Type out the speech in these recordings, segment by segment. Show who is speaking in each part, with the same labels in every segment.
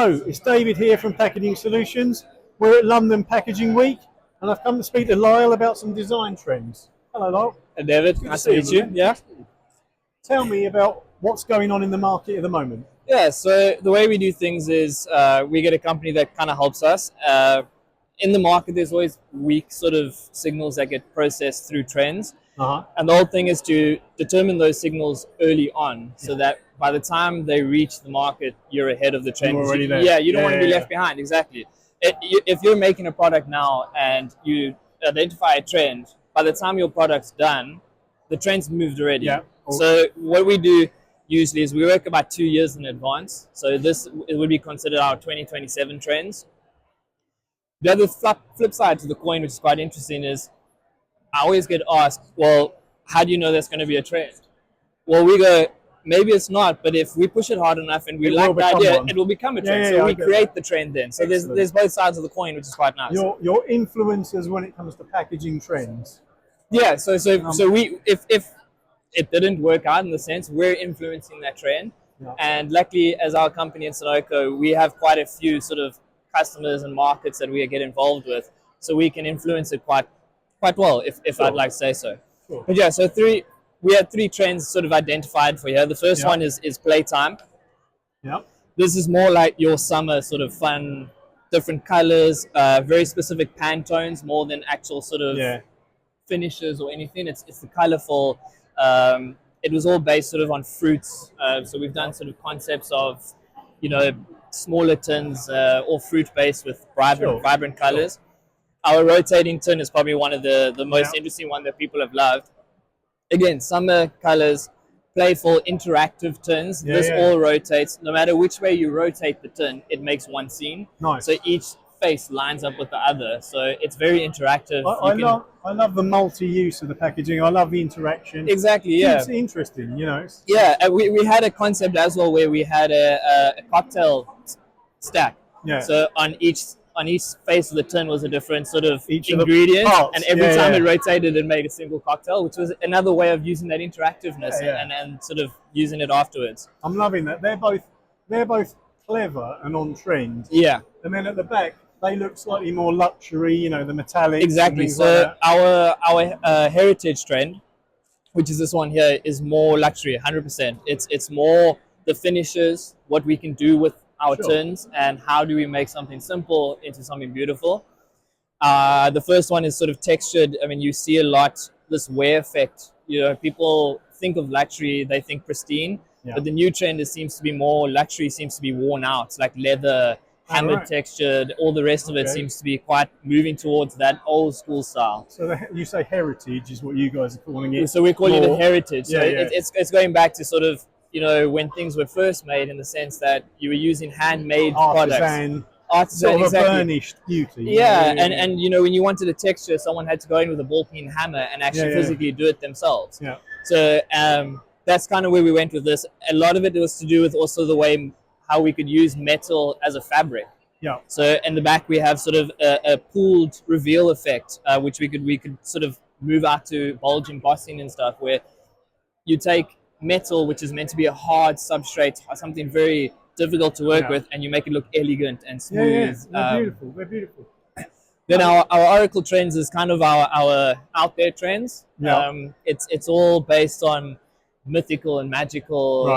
Speaker 1: Hello, it's David here from Packaging Solutions. We're at London Packaging Week, and I've come to speak to Lyell about some design trends. Hello, Lyell.
Speaker 2: Hey David, nice to meet you. Yeah.
Speaker 1: Tell me about what's going on in the market at the moment.
Speaker 2: Yeah, so the way we do things is we get a company that kind of helps us. In the market, there's always weak sort of signals that get processed through trends. And the whole thing is to determine those signals early on so that by the time they reach the market, you're ahead of the trend.
Speaker 1: You're already there.
Speaker 2: Yeah, you don't want to be left behind, exactly. If you're making a product now and you identify a trend, by the time your product's done, the trend's moved already.
Speaker 1: Yeah.
Speaker 2: So what we do usually is we work about 2 years in advance. So it would be considered our 2027 trends. The other flip side to the coin, which is quite interesting, is I always get asked, well, how do you know there's going to be a trend? Well, we go, maybe it's not, but if we push it hard enough and we like the idea, it will become a trend. So we create the trend then. So there's both sides of the coin, which is quite nice.
Speaker 1: Your influencers when it comes to packaging trends.
Speaker 2: Yeah, so we if it didn't work out in the sense, we're influencing that trend. Yeah. And luckily, as our company in Sonoco, we have quite a few sort of customers and markets that we get involved with. So we can influence it quite well, if I'd like to say so. Sure. But yeah, so we had 3 trends sort of identified for here. The first one is playtime.
Speaker 1: Yeah.
Speaker 2: This is more like your summer sort of fun, different colors, very specific Pantones more than actual sort of finishes or anything. It's the colorful. It was all based sort of on fruits. So we've done sort of concepts of, smaller tins, all fruit based with vibrant colors. Our rotating tin is probably one of the most interesting one that people have loved. Again, summer colors, playful, interactive tins. This all rotates. No matter which way you rotate the tin, it makes one scene.
Speaker 1: Nice.
Speaker 2: So each face lines up with the other. So it's very interactive.
Speaker 1: I love the multi-use of the packaging. I love the interaction.
Speaker 2: Exactly, yeah.
Speaker 1: It's interesting,
Speaker 2: Yeah, we had a concept as well where we had a cocktail stack.
Speaker 1: Yeah.
Speaker 2: So on each face of the tin was a different sort of ingredient, and every time it rotated, it made a single cocktail, which was another way of using that interactiveness and sort of using it afterwards.
Speaker 1: I'm loving that. They're both clever and on trend.
Speaker 2: Yeah.
Speaker 1: And then at the back, they look slightly more luxury. The metallics.
Speaker 2: Exactly. So like our heritage trend, which is this one here, is more luxury, 100%. It's more the finishes, what we can do with our tins, and how do we make something simple into something beautiful. The first one is sort of textured. I mean, you see a lot this wear effect. People think of luxury, they think pristine, but the new trend seems to be more luxury, seems to be worn out, like leather, hammered textured. All the rest of it seems to be quite moving towards that old school style.
Speaker 1: So you say heritage is what you guys are calling it.
Speaker 2: So we're calling it heritage. So it's going back to sort of when things were first made, in the sense that you were using handmade products. Artisan,
Speaker 1: sort of a burnished beauty.
Speaker 2: Yeah, and when you wanted a texture, someone had to go in with a ball peen hammer and actually physically do it themselves.
Speaker 1: Yeah.
Speaker 2: So that's kind of where we went with this. A lot of it was to do with also the way how we could use metal as a fabric.
Speaker 1: Yeah.
Speaker 2: So in the back we have sort of a pooled reveal effect, which we could sort of move out to bulge embossing and stuff, where you take metal, which is meant to be a hard substrate, something very difficult to work with, and you make it look elegant and smooth.
Speaker 1: They're beautiful.
Speaker 2: Then our Oracle trends is kind of our out there trends. It's all based on mythical and magical,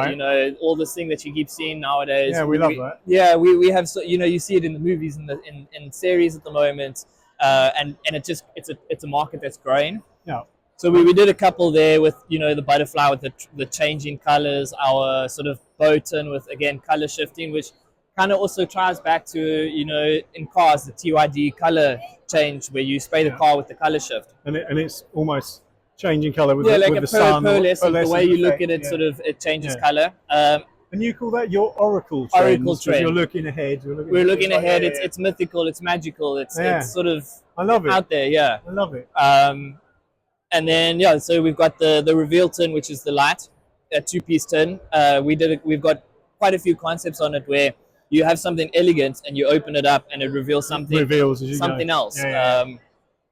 Speaker 2: all this thing that you keep seeing nowadays.
Speaker 1: Yeah, we love that.
Speaker 2: Yeah, we have, you see it in the movies and in series at the moment, and it's a market that's growing.
Speaker 1: Yeah.
Speaker 2: So we did a couple there with the butterfly with the changing colors, our sort of bow tin with again color shifting, which kind of also ties back to in cars the TYD color change, where you spray the car with the color shift,
Speaker 1: and it's almost changing color with
Speaker 2: like
Speaker 1: the sun.
Speaker 2: The way you look at it, sort of it changes color. And
Speaker 1: you call that your Oracle trend? You're looking ahead.
Speaker 2: We're looking ahead. It's mythical. It's magical. It's sort of
Speaker 1: I love it.
Speaker 2: Out there. Yeah,
Speaker 1: I love it.
Speaker 2: And then so we've got the reveal tin, which is the light, a 2-piece tin. We've got quite a few concepts on it where you have something elegant and you open it up and it reveals something else.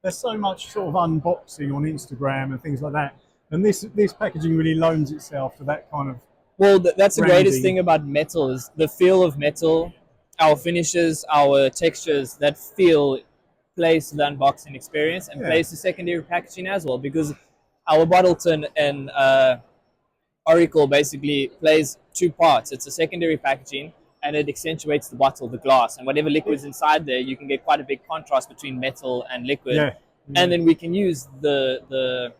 Speaker 1: There's so much sort of unboxing on Instagram and things like that, and this packaging really loans itself to that kind of.
Speaker 2: Well, that's the greatest thing about metal, is the feel of metal our finishes, our textures that feel plays to the unboxing experience and plays to secondary packaging as well, because our Bottleton and Oracle basically plays two parts. It's a secondary packaging and it accentuates the bottle, the glass, and whatever liquid's inside there, you can get quite a big contrast between metal and liquid.
Speaker 1: Yeah.
Speaker 2: And then we can use the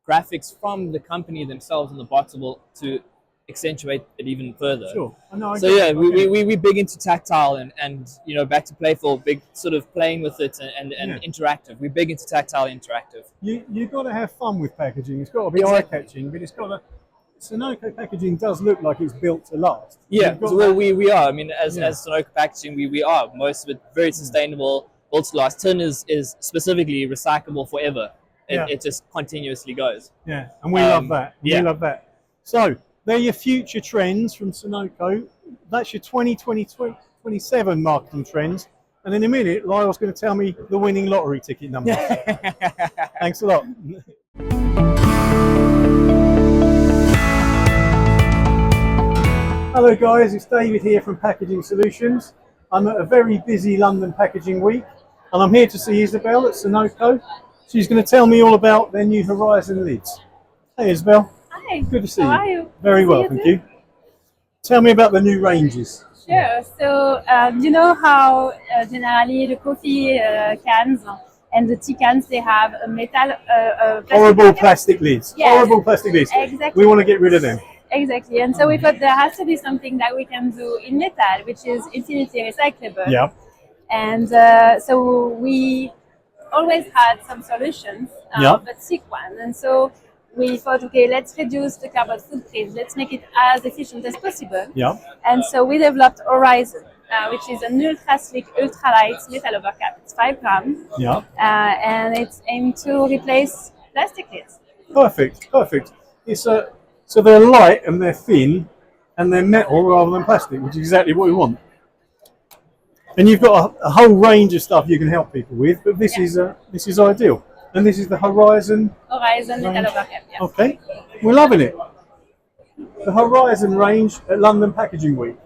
Speaker 2: graphics from the company themselves in the bottle to accentuate it even further.
Speaker 1: Sure.
Speaker 2: So yeah, we big into tactile and you know, back to playful, big sort of playing with it and interactive. We're big into tactile interactive.
Speaker 1: You've got to have fun with packaging. It's got to be eye-catching, but it's got to... Sonoco packaging does look like it's built to last.
Speaker 2: Yeah, well, we are. I mean, as Sonoco packaging, we are. Most of it very sustainable, built to last. Tin is specifically recyclable forever. It just continuously goes.
Speaker 1: Yeah, and we love that. We love that. So, they're your future trends from Sonoco. That's your 2027 marketing trends. And in a minute, Lyell's going to tell me the winning lottery ticket number. Thanks a lot. Hello guys, it's David here from Packaging Solutions. I'm at a very busy London Packaging Week and I'm here to see Isabel at Sonoco. She's going to tell me all about their new Horizon lids. Hey Isabel.
Speaker 3: Hi.
Speaker 1: Good to see you.
Speaker 3: How are you?
Speaker 1: Very well, thank you. Tell me about the new ranges.
Speaker 3: Sure. So you know how generally the coffee cans and the tea cans, they have a metal
Speaker 1: horrible plastic lids.
Speaker 3: Yes.
Speaker 1: Horrible plastic lids.
Speaker 3: Exactly.
Speaker 1: We want to get rid of them.
Speaker 3: Exactly. And so we thought there has to be something that we can do in metal, which is infinitely recyclable.
Speaker 1: Yeah.
Speaker 3: And so we always had some solutions, but thick one. And so we thought, okay, let's reduce the carbon footprint. Let's make it as efficient as possible.
Speaker 1: Yeah.
Speaker 3: And so we developed Horizon, which is an ultra-slick, ultra-light metal overcap. It's 5 grams.
Speaker 1: Yeah.
Speaker 3: And it's aimed to replace plastic lids.
Speaker 1: Perfect. Perfect. It's a... So they're light and they're thin and they're metal rather than plastic, which is exactly what we want. And you've got a whole range of stuff you can help people with, but this is ideal. And this is the Horizon
Speaker 3: Metal
Speaker 1: range.
Speaker 3: Overcap, yeah.
Speaker 1: Okay, we're loving it. The Horizon range at London Packaging Week.